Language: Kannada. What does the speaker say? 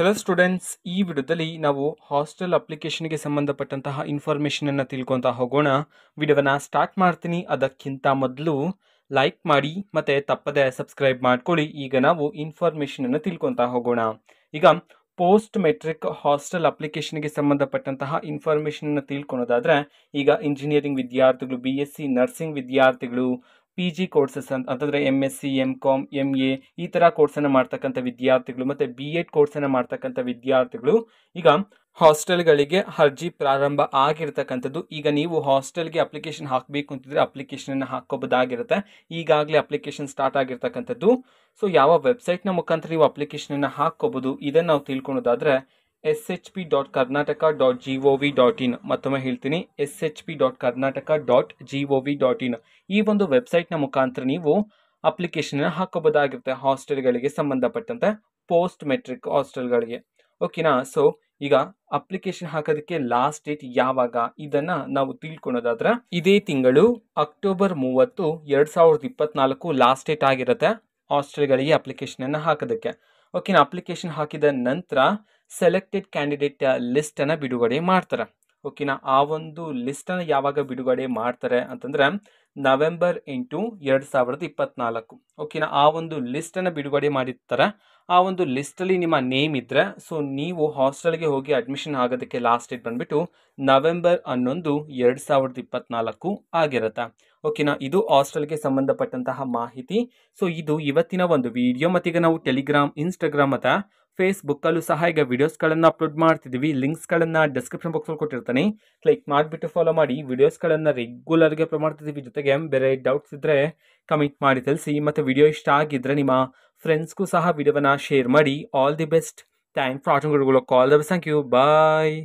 ಹೆಲೋ ಸ್ಟೂಡೆಂಟ್ಸ್, ಈ ವಿಡಿಯೋದಲ್ಲಿ ನಾವು ಹಾಸ್ಟೆಲ್ ಅಪ್ಲಿಕೇಶನ್ಗೆ ಸಂಬಂಧಪಟ್ಟಂತಹ ಇನ್ಫಾರ್ಮೇಷನನ್ನು ತಿಳ್ಕೊತಾ ಹೋಗೋಣ. ವಿಡಿಯೋವನ್ನು ಸ್ಟಾರ್ಟ್ ಮಾಡ್ತೀನಿ. ಅದಕ್ಕಿಂತ ಮೊದಲು ಲೈಕ್ ಮಾಡಿ ಮತ್ತು ತಪ್ಪದೆ ಸಬ್ಸ್ಕ್ರೈಬ್ ಮಾಡ್ಕೊಳ್ಳಿ. ಈಗ ನಾವು ಇನ್ಫಾರ್ಮೇಷನನ್ನು ತಿಳ್ಕೊತಾ ಹೋಗೋಣ. ಈಗ ಪೋಸ್ಟ್ ಮೆಟ್ರಿಕ್ ಹಾಸ್ಟೆಲ್ ಅಪ್ಲಿಕೇಶನ್ಗೆ ಸಂಬಂಧಪಟ್ಟಂತಹ ಇನ್ಫಾರ್ಮೇಷನನ್ನು ತಿಳ್ಕೊಳೋದಾದರೆ, ಈಗ ಇಂಜಿನಿಯರಿಂಗ್ ವಿದ್ಯಾರ್ಥಿಗಳು, BSc ನರ್ಸಿಂಗ್ ವಿದ್ಯಾರ್ಥಿಗಳು, PG ಕೋರ್ಸಸ್ ಅಂತಂದರೆ MSc MCom MA ಈ ಥರ ಕೋರ್ಸನ್ನು ಮಾಡ್ತಕ್ಕಂಥ ವಿದ್ಯಾರ್ಥಿಗಳು ಮತ್ತು B.Ed ಕೋರ್ಸನ್ನು ಮಾಡ್ತಕ್ಕಂಥ ವಿದ್ಯಾರ್ಥಿಗಳು ಈಗ ಹಾಸ್ಟೆಲ್ಗಳಿಗೆ ಅರ್ಜಿ ಪ್ರಾರಂಭ ಆಗಿರ್ತಕ್ಕಂಥದ್ದು. ಈಗ ನೀವು ಹಾಸ್ಟೆಲ್ಗೆ ಅಪ್ಲಿಕೇಶನ್ ಹಾಕಬೇಕು ಅಂತಿದ್ರೆ ಅಪ್ಲಿಕೇಶನನ್ನು ಹಾಕೋಬೋದಾಗಿರುತ್ತೆ. ಈಗಾಗಲೇ ಅಪ್ಲಿಕೇಶನ್ ಸ್ಟಾರ್ಟ್ ಆಗಿರ್ತಕ್ಕಂಥದ್ದು. ಸೊ ಯಾವ ವೆಬ್ಸೈಟ್ನ ಮುಖಾಂತರ ನೀವು ಅಪ್ಲಿಕೇಶನನ್ನು ಹಾಕ್ಕೋಬೋದು ಇದನ್ನು ನಾವು ತಿಳ್ಕೊಳೋದಾದರೆ shp.karnataka.gov.in, ಮತ್ತೊಮ್ಮೆ ಹೇಳ್ತೀನಿ, shp.karnataka.gov.in ಈ ಒಂದು ವೆಬ್ಸೈಟ್ನ ಮುಖಾಂತರ ನೀವು ಅಪ್ಲಿಕೇಶನ್ ಹಾಕೋಬೋದಾಗಿರುತ್ತೆ ಹಾಸ್ಟೆಲ್ಗಳಿಗೆ ಸಂಬಂಧಪಟ್ಟಂತೆ, ಪೋಸ್ಟ್ ಮೆಟ್ರಿಕ್ ಹಾಸ್ಟೆಲ್ಗಳಿಗೆ. ಓಕೆನಾ? ಸೊ ಈಗ ಅಪ್ಲಿಕೇಶನ್ ಹಾಕೋದಕ್ಕೆ ಲಾಸ್ಟ್ ಡೇಟ್ ಯಾವಾಗ ಇದನ್ನ ನಾವು ತಿಳ್ಕೊಳೋದಾದ್ರೆ, ಇದೇ ತಿಂಗಳು ಅಕ್ಟೋಬರ್ 30, 2024 ಲಾಸ್ಟ್ ಡೇಟ್ ಆಗಿರುತ್ತೆ ಹಾಸ್ಟೆಲ್ಗಳಿಗೆ ಅಪ್ಲಿಕೇಶನ್ ಅನ್ನು ಹಾಕೋದಕ್ಕೆ. ಓಕೆನಾ? ಅಪ್ಲಿಕೇಶನ್ ಹಾಕಿದ ನಂತರ ಸೆಲೆಕ್ಟೆಡ್ ಕ್ಯಾಂಡಿಡೇಟ್ ಲಿಸ್ಟನ್ನು ಬಿಡುಗಡೆ ಮಾಡ್ತಾರೆ. ಓಕೆನಾ? ಆ ಒಂದು ಲಿಸ್ಟನ್ನು ಯಾವಾಗ ಬಿಡುಗಡೆ ಮಾಡ್ತಾರೆ ಅಂತಂದರೆ ನವೆಂಬರ್ 8, 2024. ಓಕೆನಾ? ಆ ಒಂದು ಲಿಸ್ಟನ್ನು ಬಿಡುಗಡೆ ಮಾಡಿರ್ತಾರೆ. ಆ ಒಂದು ಲಿಸ್ಟಲ್ಲಿ ನಿಮ್ಮ ನೇಮ್ ಇದ್ದರೆ, ಸೊ ನೀವು ಹಾಸ್ಟೆಲ್ಗೆ ಹೋಗಿ ಅಡ್ಮಿಷನ್ ಆಗೋದಕ್ಕೆ ಲಾಸ್ಟ್ ಡೇಟ್ ಬಂದುಬಿಟ್ಟು ನವೆಂಬರ್ 11, 2024 ಆಗಿರುತ್ತೆ. ಓಕೆನಾ? ಇದು ಹಾಸ್ಟೆಲ್ಗೆ ಸಂಬಂಧಪಟ್ಟಂತಹ ಮಾಹಿತಿ. ಸೊ ಇದು ಇವತ್ತಿನ ಒಂದು ವಿಡಿಯೋ. ಮತ್ತೀಗ ನಾವು ಟೆಲಿಗ್ರಾಮ್, ಇನ್ಸ್ಟಾಗ್ರಾಮ್ ಮತ್ತು ಫೇಸ್ಬುಕ್ಕಲ್ಲೂ ಸಹ ಈಗ ವಿಡಿಯೋಸ್ಗಳನ್ನು ಅಪ್ಲೋಡ್ ಮಾಡ್ತಿದ್ದೀವಿ. ಲಿಂಕ್ಸ್ಗಳನ್ನು ಡಿಸ್ಕ್ರಿಪ್ಷನ್ ಬಾಕ್ಸಲ್ಲಿ ಕೊಟ್ಟಿರ್ತೀನಿ, ಕ್ಲಿಕ್ ಮಾಡಿಬಿಟ್ಟು ಫಾಲೋ ಮಾಡಿ. ವಿಡಿಯೋಸ್ಗಳನ್ನು ರೆಗ್ಯುಲರ್ಗೆ ಅಪ್ಲೋಡ್ ಮಾಡ್ತಿದ್ದೀವಿ. ಜೊತೆಗೆ ಬೇರೆ ಡೌಟ್ಸ್ ಇದ್ದರೆ ಕಮೆಂಟ್ ಮಾಡಿ ತಿಳಿಸಿ. ಮತ್ತು ವಿಡಿಯೋ ಇಷ್ಟ ಆಗಿದ್ದರೆ ನಿಮ್ಮ ಫ್ರೆಂಡ್ಸ್ಗೂ ಸಹ ವಿಡಿಯೋವನ್ನು ಶೇರ್ ಮಾಡಿ. All the best. Thanks for watching. Call the best. Thank you. Bye.